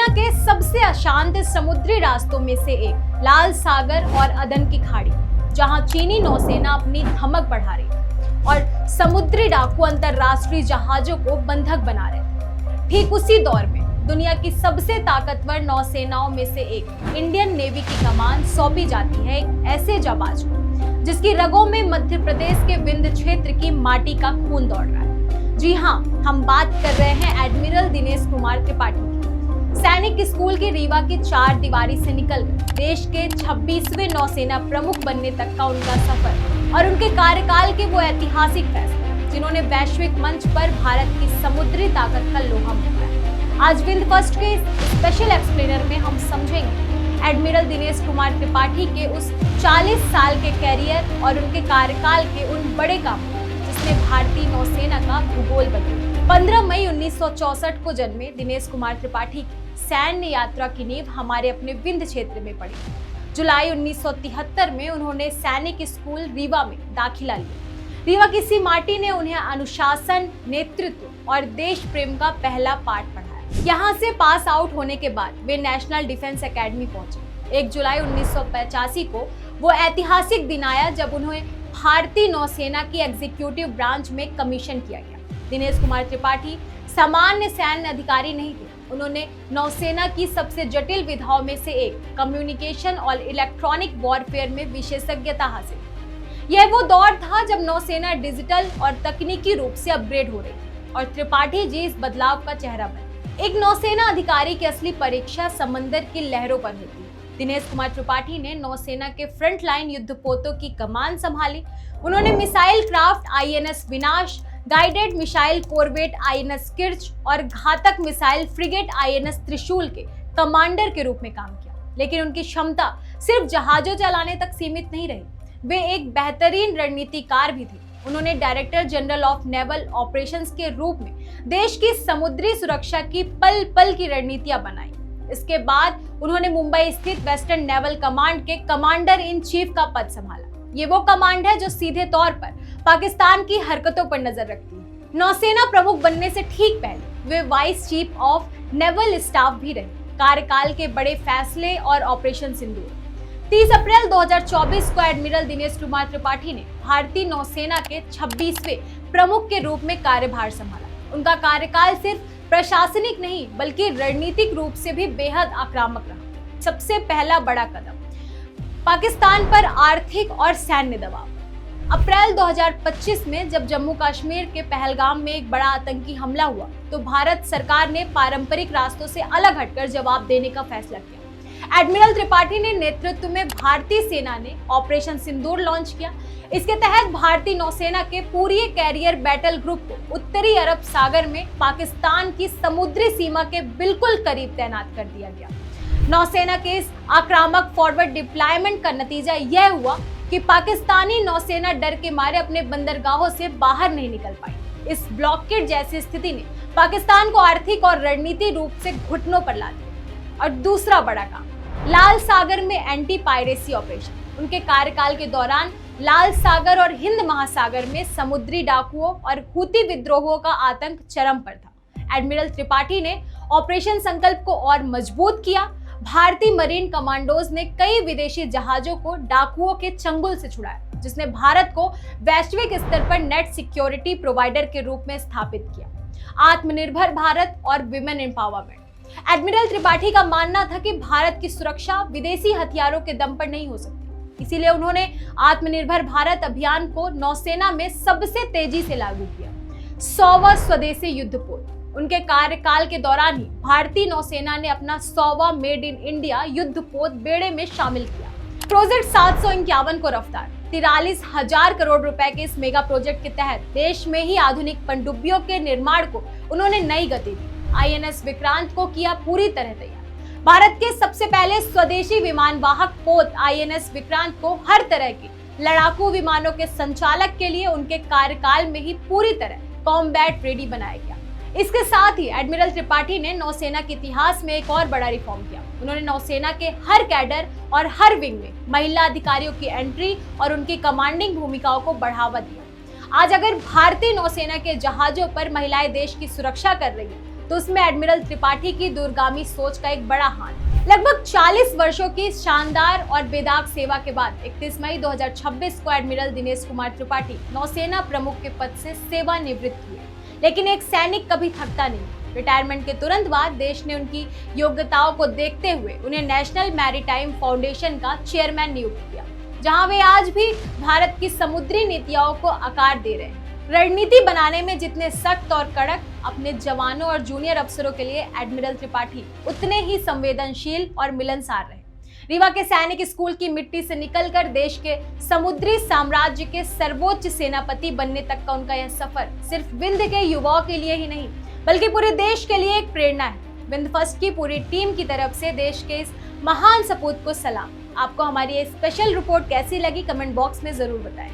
के सबसे अशांत समुद्री रास्तों में से एक लाल सागर और अदन की खाड़ी, जहां चीनी नौसेना अपनी धमक बढ़ा रही है और समुद्री डाकू अंतरराष्ट्रीय जहाजों को बंधक बना रहे हैं। ठीक उसी दौर में दुनिया की सबसे ताकतवर नौसेनाओं में से एक इंडियन नेवी की कमान सौंपी जाती है एक ऐसे जाबाज को जिसकी रगों में मध्य प्रदेश के विंध्य क्षेत्र की माटी का खून दौड़ रहा है। जी हाँ, हम बात कर रहे हैं एडमिरल दिनेश कुमार त्रिपाठी की। सैनिक स्कूल की रीवा की चार दीवारी से निकल देश के 26वें नौसेना प्रमुख बनने तक का उनका सफर और उनके कार्यकाल के वो ऐतिहासिक फैसले जिन्होंने वैश्विक मंच पर भारत की समुद्री ताकत का लोहा मनवाया। आज विंध्य फर्स्ट के स्पेशल एक्सप्लेनर में हम समझेंगे एडमिरल दिनेश कुमार त्रिपाठी के उस 40 साल के कैरियर और उनके कार्यकाल के उन बड़े कामों जिसने भारतीय नौसेना का भूगोल बदला। 15 मई 1964 को जन्मे दिनेश कुमार त्रिपाठी की सैन्य यात्रा की नींव हमारे अपने विंध्य क्षेत्र में पड़ी। जुलाई 1973 में उन्होंने सैनिक स्कूल रीवा में दाखिला लिया। रीवा की सी माटी ने उन्हें अनुशासन, नेतृत्व और देश प्रेम का पहला पाठ पढ़ाया। यहाँ से पास आउट होने के बाद वे नेशनल डिफेंस एकेडमी पहुंचे। 1 जुलाई 1985 को वो ऐतिहासिक दिन आया जब उन्हें भारतीय नौसेना की एग्जीक्यूटिव ब्रांच में कमीशन किया गया। दिनेश कुमार त्रिपाठी सामान्य सैन्य अधिकारी नहीं थे। उन्होंने नौसेना की सबसे जटिल विधाओं में से एक कम्युनिकेशन और इलेक्ट्रॉनिक वॉरफेयर में विशेषज्ञता हासिल की। यह वो दौर था जब नौसेना डिजिटल और तकनीकी रूप से अपग्रेड हो रही थी और त्रिपाठी जी इस बदलाव का चेहरा बने। एक नौसेना अधिकारी की असली परीक्षा समंदर की लहरों पर होती है। दिनेश कुमार त्रिपाठी ने नौसेना के फ्रंट लाइन युद्धपोतों की कमान संभाली। उन्होंने मिसाइल क्राफ्ट आईएनएस विनाश, guided missile corvette INS Kirch और घातक मिसाइल फ्रिगेट आईएनएस त्रिशूल के कमांडर के रूप में काम किया। लेकिन उनकी क्षमता सिर्फ जहाजों चलाने तक सीमित नहीं रही, वे एक बेहतरीन रणनीतिकार भी थे। उन्होंने director general of naval operations के रूप में देश की समुद्री सुरक्षा की पल पल की रणनीतियां बनाई। इसके बाद उन्होंने मुंबई स्थित वेस्टर्न नेवल कमांड के कमांडर इन चीफ का पद संभाला। ये वो कमांड है जो सीधे तौर पर पाकिस्तान की हरकतों पर नजर रखती है। नौसेना प्रमुख बनने से ठीक पहले वे vice chief of naval staff भी रहे। कार्यकाल के बड़े फैसले और ऑपरेशन सिंदूर। 30 अप्रैल 2024 को एडमिरल दिनेश कुमार त्रिपाठी ने भारतीय नौसेना के 26वें प्रमुख के रूप में कार्यभार संभाला। उनका कार्यकाल सिर्फ प्रशासनिक नहीं बल्कि रणनीतिक रूप से भी बेहद आक्रामक रहा। सबसे पहला बड़ा कदम, पाकिस्तान पर आर्थिक और सैन्य दबाव। अप्रैल 2025 में जब जम्मू कश्मीर के पहलगाम में एक बड़ा आतंकी हमला हुआ तो भारत सरकार ने पारंपरिक रास्तों से अलग हटकर जवाब देने का फैसला किया। एडमिरल त्रिपाठी ने नेतृत्व में भारतीय सेना ने ऑपरेशन सिंदूर लॉन्च किया। इसके तहत भारतीय नौसेना के पूरी कैरियर बैटल ग्रुप को उत्तरी अरब सागर में पाकिस्तान की समुद्री सीमा के बिल्कुल करीब तैनात कर दिया गया। नौसेना के इस आक्रामक फॉरवर्ड डिप्लॉयमेंट का नतीजा यह हुआ कि पाकिस्तानी नौसेना डर के मारे अपने बंदरगाहों से बाहर नहीं निकल पाई। इस ब्लॉकेड जैसी स्थिति ने पाकिस्तान को आर्थिक और रणनीतिक रूप से घुटनों पर ला दिया। और दूसरा बड़ा काम, लाल सागर में एंटी पायरेसी ऑपरेशन। उनके कार्यकाल के दौरान लाल सागर और हिंद महासागर में समुद्री डाकुओं और हूती विद्रोहों का आतंक चरम पर था। एडमिरल त्रिपाठी ने ऑपरेशन संकल्प को और मजबूत किया। भारतीय मरीन कमांडोज ने कई विदेशी जहाजों को डाकुओं के चंगुल से छुड़ाया, जिसने भारत को वैश्विक स्तर पर नेट सिक्योरिटी प्रोवाइडर के रूप में स्थापित किया। आत्मनिर्भर भारत और विमेन एम्पावरमेंट। एडमिरल त्रिपाठी का मानना था कि भारत की सुरक्षा विदेशी हथियारों के दम पर नहीं हो सकती। इसीलिए उन्होंने आत्मनिर्भर भारत अभियान को नौसेना में सबसे तेजी से लागू किया। 100वां स्वदेशी युद्धपोत। उनके कार्यकाल के दौरान ही भारतीय नौसेना ने अपना 100वां मेड इन इंडिया युद्धपोत बेड़े में शामिल किया। प्रोजेक्ट 751 को रफ्तार। 43,000 करोड़ रुपए के इस मेगा प्रोजेक्ट के तहत देश में ही आधुनिक पनडुब्बियों के निर्माण को उन्होंने नई गति दी। आईएनएस विक्रांत को किया पूरी तरह तैयार। भारत के सबसे पहले स्वदेशी विमान वाहक पोत आईएनएस विक्रांत को हर तरह के लड़ाकू विमानों के संचालक के लिए उनके कार्यकाल में ही पूरी तरह कॉम्बैट रेडी बनाया गया। इसके साथ ही एडमिरल त्रिपाठी ने नौसेना के इतिहास में एक और बड़ा रिफॉर्म किया। उन्होंने नौसेना के हर कैडर और हर विंग में महिला अधिकारियों की एंट्री और उनकी कमांडिंग भूमिकाओं को बढ़ावा दिया। आज अगर भारतीय नौसेना के जहाजों पर महिलाएं देश की सुरक्षा कर रही है तो उसमें एडमिरल त्रिपाठी की दूरगामी सोच का एक बड़ा हाथ है। लगभग 40 वर्षों की शानदार और बेदाग सेवा के बाद 31 मई 2026 को एडमिरल दिनेश कुमार त्रिपाठी नौसेना प्रमुख के पद से सेवानिवृत्त हुए। लेकिन एक सैनिक कभी थकता नहीं। रिटायरमेंट के तुरंत बाद देश ने उनकी योग्यताओं को देखते हुए उन्हें नेशनल मैरीटाइम फाउंडेशन का चेयरमैन नियुक्त किया, जहां वे आज भी भारत की समुद्री नीतियों को आकार दे रहे हैं। रणनीति बनाने में जितने सख्त और कड़क, अपने जवानों और जूनियर अफसरों के लिए एडमिरल त्रिपाठी उतने ही संवेदनशील और मिलनसार रहे। रीवा के सैनिक स्कूल की मिट्टी से निकलकर देश के समुद्री साम्राज्य के सर्वोच्च सेनापति बनने तक का उनका यह सफर सिर्फ विंध्य के युवाओं के लिए ही नहीं, बल्कि पूरे देश के लिए एक प्रेरणा है। विंध्य फर्स्ट की पूरी टीम की तरफ से देश के इस महान सपूत को सलाम। आपको हमारी ये स्पेशल रिपोर्ट कैसी लगी, कमेंट बॉक्स में जरूर बताएं।